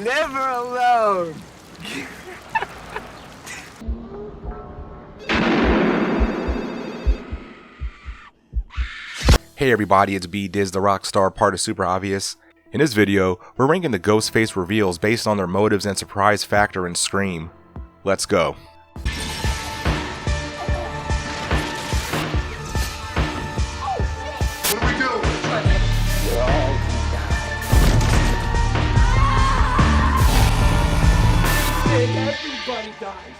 never alone. Hey everybody, it's B Diz the Rockstar, part of SuperObvious. In this video, we're ranking the Ghostface reveals based on their motives and surprise factor in Scream. Let's go.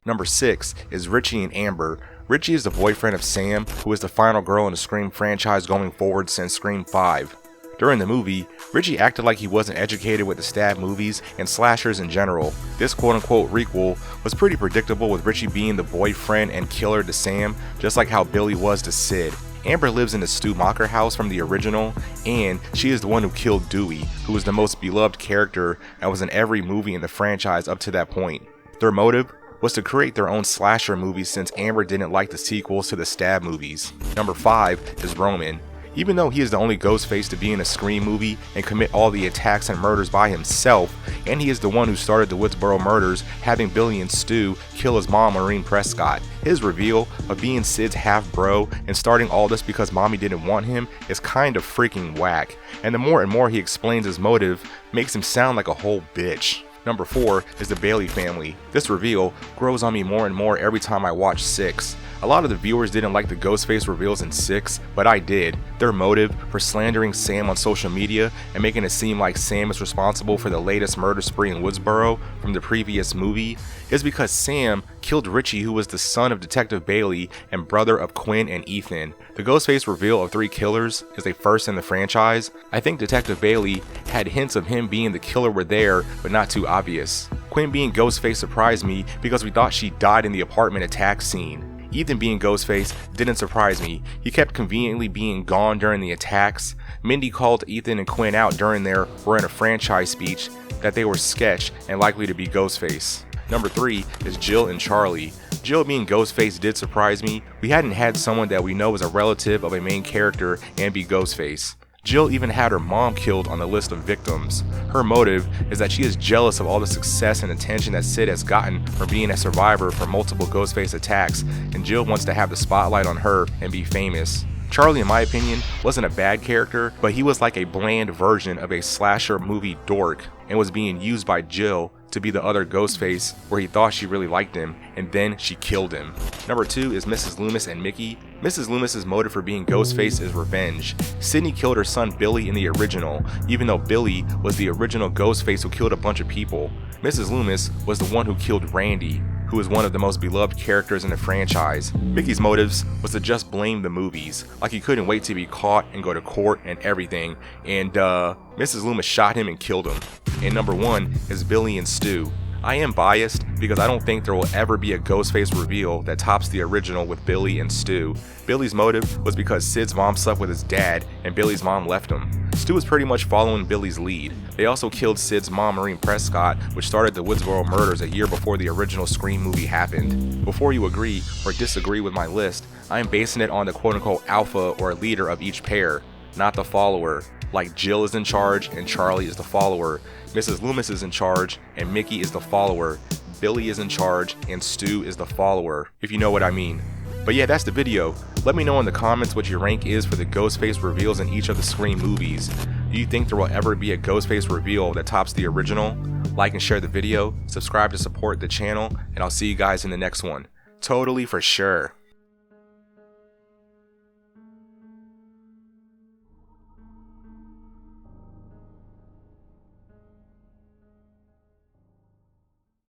Number 6 is Richie and Amber. Richie is the boyfriend of Sam, who is the final girl in the Scream franchise going forward since Scream 5. During the movie, Richie acted like he wasn't educated with the stab movies and slashers in general. This quote-unquote requel was pretty predictable, with Richie being the boyfriend and killer to Sam, just like how Billy was to Sid. Amber lives in the Stu Macher house from the original, and she is the one who killed Dewey, who was the most beloved character and was in every movie in the franchise up to that point. Their motive was to create their own slasher movies since Amber didn't like the sequels to the stab movies. Number 5 is Roman. Even though he is the only Ghostface to be in a Scream movie and commit all the attacks and murders by himself, and he is the one who started the Woodsboro murders, having Billy and Stu kill his mom, Maureen Prescott. His reveal of being Sid's half-bro and starting all this because mommy didn't want him is kind of freaking whack, and the more and more he explains his motive, makes him sound like a whole bitch. Number 4 is the Bailey family. This reveal grows on me more and more every time I watch 6. A lot of the viewers didn't like the Ghostface reveals in 6, but I did. Their motive for slandering Sam on social media and making it seem like Sam is responsible for the latest murder spree in Woodsboro from the previous movie is because Sam killed Richie, who was the son of Detective Bailey and brother of Quinn and Ethan. The Ghostface reveal of 3 killers is a first in the franchise. I think Detective Bailey had hints of him being the killer were there, but not too obvious. Quinn being Ghostface surprised me because we thought she died in the apartment attack scene. Ethan being Ghostface didn't surprise me. He kept conveniently being gone during the attacks. Mindy called Ethan and Quinn out during their "we're in a franchise" speech that they were sketch and likely to be Ghostface. Number 3 is Jill and Charlie. Jill being Ghostface did surprise me. We hadn't had someone that we know is a relative of a main character and be Ghostface. Jill even had her mom killed on the list of victims. Her motive is that she is jealous of all the success and attention that Sid has gotten from being a survivor for multiple Ghostface attacks, and Jill wants to have the spotlight on her and be famous. Charlie, in my opinion, wasn't a bad character, but he was like a bland version of a slasher movie dork and was being used by Jill to be the other Ghostface where he thought she really liked him, and then she killed him. Number 2 is Mrs. Loomis and Mickey. Mrs. Loomis's motive for being Ghostface is revenge. Sydney killed her son Billy in the original, even though Billy was the original Ghostface who killed a bunch of people. Mrs. Loomis was the one who killed Randy, who is one of the most beloved characters in the franchise. Mickey's motives was to just blame the movies, like he couldn't wait to be caught and go to court and everything, and Mrs. Loomis shot him and killed him. And number 1 is Billy and Stu. I am biased because I don't think there will ever be a Ghostface reveal that tops the original with Billy and Stu. Billy's motive was because Sid's mom slept with his dad and Billy's mom left him. Stu was pretty much following Billy's lead. They also killed Sid's mom, Maureen Prescott, which started the Woodsboro murders a year before the original Scream movie happened. Before you agree or disagree with my list, I am basing it on the quote-unquote alpha or leader of each pair, not the follower. Like Jill is in charge and Charlie is the follower, Mrs. Loomis is in charge and Mickey is the follower, Billy is in charge and Stu is the follower, if you know what I mean. But yeah, that's the video. Let me know in the comments what your rank is for the Ghostface reveals in each of the Scream movies. Do you think there will ever be a Ghostface reveal that tops the original? Like and share the video, subscribe to support the channel, and I'll see you guys in the next one. Totally for sure.